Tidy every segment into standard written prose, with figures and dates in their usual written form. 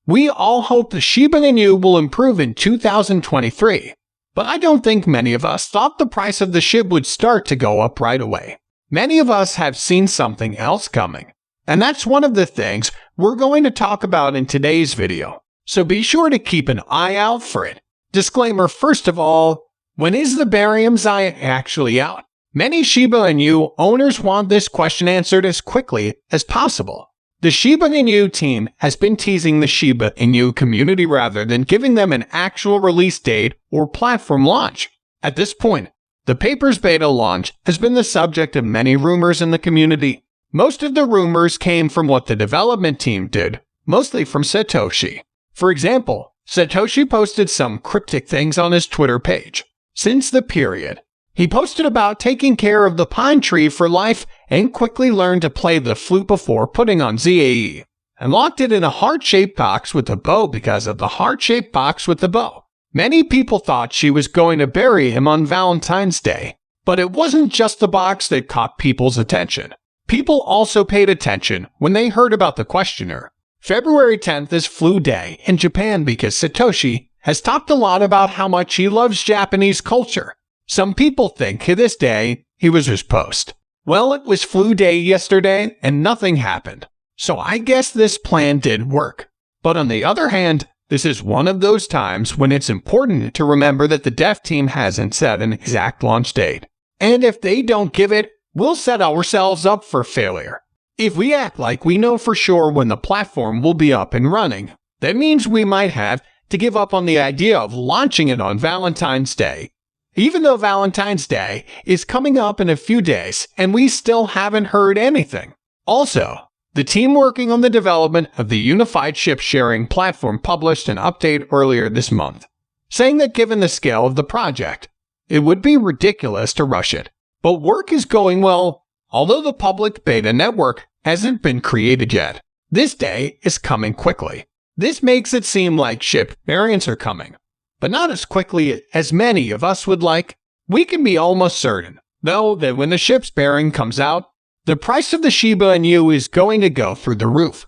We all hope the Shiba Inu will improve in 2023, but I don't think many of us thought the price of the SHIB would start to go up right away. Many of us have seen something else coming, and that's one of the things we're going to talk about in today's video, so be sure to keep an eye out for it. Disclaimer: first of all, when is the barium actually out? Many Shiba Inu owners want this question answered as quickly as possible. The Shiba Inu team has been teasing the Shiba Inu community rather than giving them an actual release date or platform launch. At this point, the paper's beta launch has been the subject of many rumors in the community. Most of the rumors came from what the development team did, mostly from Satoshi. For example, Satoshi posted some cryptic things on his Twitter page. Since the period, he posted about taking care of the pine tree for life and quickly learned to play the flute before putting on ZAE, and locked it in a heart-shaped box with a bow because of the heart-shaped box with the bow. Many people thought she was going to bury him on Valentine's Day, but it wasn't just the box that caught people's attention. People also paid attention when they heard about the questioner. February 10th is Flu Day in Japan because Satoshi has talked a lot about how much he loves Japanese culture. Some people think this day he was his post. Well, it was Flu Day yesterday and nothing happened, so I guess this plan did work. But on the other hand, this is one of those times when it's important to remember that the dev team hasn't set an exact launch date. And if they don't give it, we'll set ourselves up for failure. If we act like we know for sure when the platform will be up and running, that means we might have to give up on the idea of launching it on Valentine's Day. Even though Valentine's Day is coming up in a few days and we still haven't heard anything. Also, the team working on the development of the unified ship sharing platform published an update earlier this month, saying that given the scale of the project, it would be ridiculous to rush it. But work is going well, although the public beta network hasn't been created yet. This day is coming quickly. This makes it seem like ship variants are coming, but not as quickly as many of us would like. We can be almost certain, though, that when the ship's bearing comes out, the price of the Shiba Inu is going to go through the roof,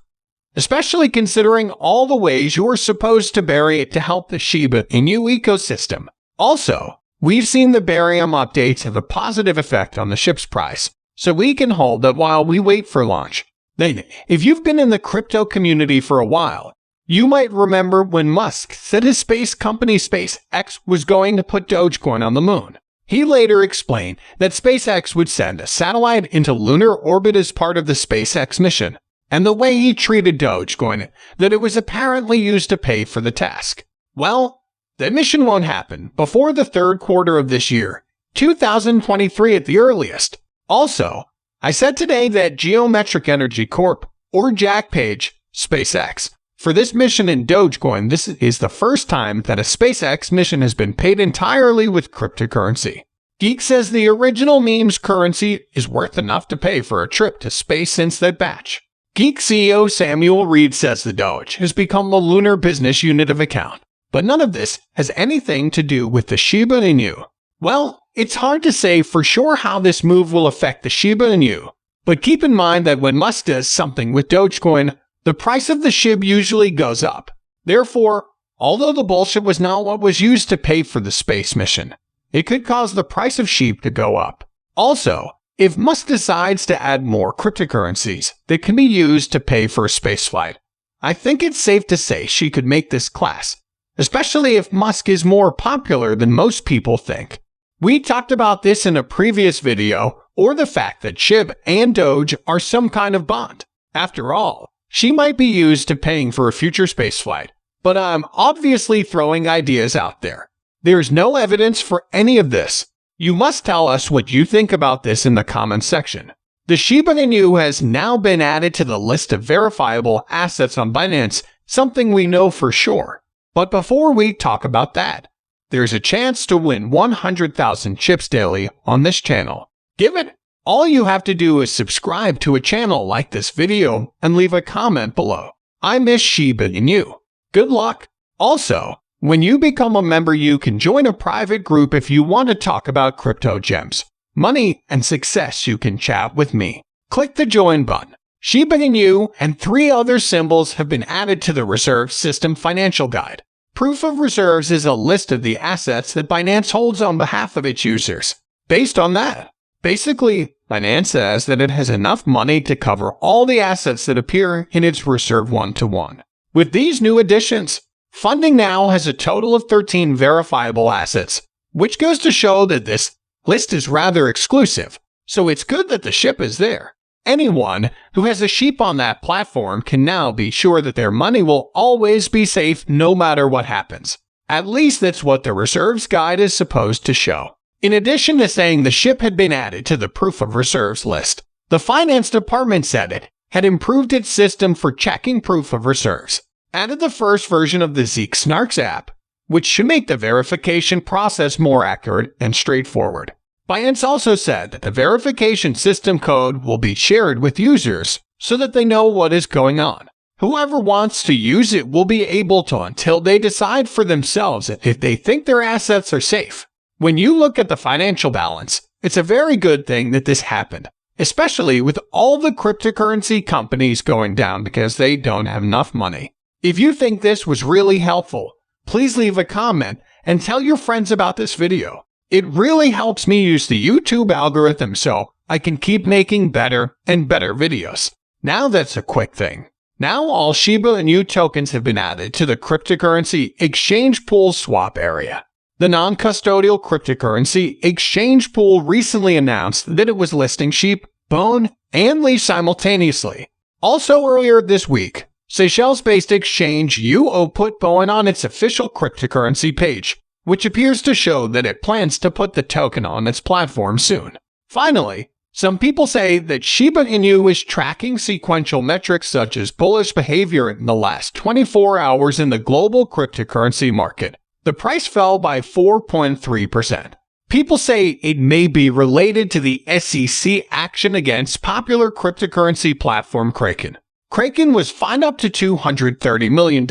especially considering all the ways you're supposed to bury it to help the Shiba Inu ecosystem. Also, we've seen the barium updates have a positive effect on the ship's price, so we can hold that while we wait for launch. Then, if you've been in the crypto community for a while, you might remember when Musk said his space company SpaceX was going to put Dogecoin on the moon. He later explained that SpaceX would send a satellite into lunar orbit as part of the SpaceX mission, and the way he treated Dogecoin, that it was apparently used to pay for the task. Well, that mission won't happen before the third quarter of this year, 2023 at the earliest. Also, I said today that Geometric Energy Corp, or Jack Page, SpaceX, for this mission in Dogecoin, this is the first time that a SpaceX mission has been paid entirely with cryptocurrency. Geek says the original meme's currency is worth enough to pay for a trip to space since that batch. Geek CEO Samuel Reed says the Doge has become the lunar business unit of account, but none of this has anything to do with the Shiba Inu. Well, it's hard to say for sure how this move will affect the Shiba Inu, but keep in mind that when Musk does something with Dogecoin, the price of the SHIB usually goes up. Therefore, although the bullshit was not what was used to pay for the space mission, it could cause the price of SHIB to go up. Also, if Musk decides to add more cryptocurrencies that can be used to pay for a spaceflight, I think it's safe to say she could make this class, especially if Musk is more popular than most people think. We talked about this in a previous video, or the fact that SHIB and Doge are some kind of bond. After all, she might be used to paying for a future spaceflight, but I'm obviously throwing ideas out there. There's no evidence for any of this. You must tell us what you think about this in the comments section. The Shiba Inu has now been added to the list of verifiable assets on Binance, something we know for sure. But before we talk about that, there's a chance to win 100,000 chips daily on this channel. Give it! All you have to do is subscribe to a channel like this video and leave a comment below. I miss Shiba Inu. Good luck! Also, when you become a member, you can join a private group if you want to talk about crypto gems, money, and success. You can chat with me. Click the join button. Shiba Inu, and 3 other symbols have been added to the Reserve System Financial Guide. Proof of reserves is a list of the assets that Binance holds on behalf of its users. Based on that, basically, Binance says that it has enough money to cover all the assets that appear in its Reserve 1-to-1. With these new additions, funding now has a total of 13 verifiable assets, which goes to show that this list is rather exclusive, so it's good that the SHIB is there. Anyone who has a SHIB on that platform can now be sure that their money will always be safe no matter what happens. At least that's what the Reserves Guide is supposed to show. In addition to saying the SHIB had been added to the Proof of Reserves list, the Finance Department said it had improved its system for checking proof of reserves, added the first version of the Zeek Snarks app, which should make the verification process more accurate and straightforward. Binance also said that the verification system code will be shared with users so that they know what is going on. Whoever wants to use it will be able to until they decide for themselves if they think their assets are safe. When you look at the financial balance, it's a very good thing that this happened, especially with all the cryptocurrency companies going down because they don't have enough money. If you think this was really helpful, please leave a comment and tell your friends about this video. It really helps me use the YouTube algorithm so I can keep making better and better videos. Now that's a quick thing. Now all Shiba Inu tokens have been added to the cryptocurrency exchange pool swap area. The non-custodial cryptocurrency exchange pool recently announced that it was listing Shib, Bone, and Leaf simultaneously. Also earlier this week, Seychelles-based exchange UO put Bone on its official cryptocurrency page, which appears to show that it plans to put the token on its platform soon. Finally, some people say that Shiba Inu is tracking sequential metrics such as bullish behavior in the last 24 hours in the global cryptocurrency market. The price fell by 4.3%. People say it may be related to the SEC action against popular cryptocurrency platform Kraken. Kraken was fined up to $230 million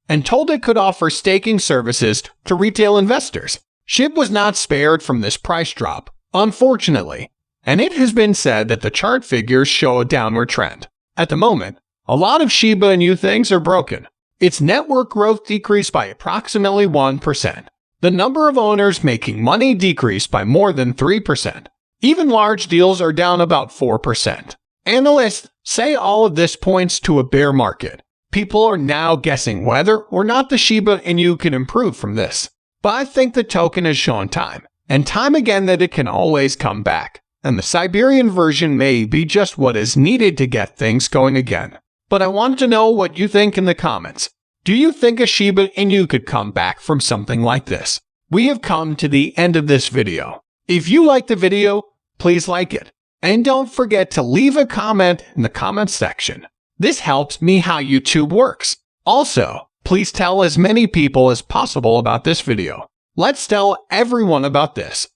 and told it could offer staking services to retail investors. Shib was not spared from this price drop, unfortunately, and it has been said that the chart figures show a downward trend. At the moment, a lot of Shiba Inu things are broken. Its network growth decreased by approximately 1%. The number of owners making money decreased by more than 3%. Even large deals are down about 4%. Analysts say all of this points to a bear market. People are now guessing whether or not the Shiba Inu can improve from this. But I think the token has shown time and time again that it can always come back, and the Siberian version may be just what is needed to get things going again. But I want to know what you think in the comments. Do you think a Shiba Inu could come back from something like this? We have come to the end of this video. If you liked the video, please like it. And don't forget to leave a comment in the comment section. This helps me how YouTube works. Also, please tell as many people as possible about this video. Let's tell everyone about this.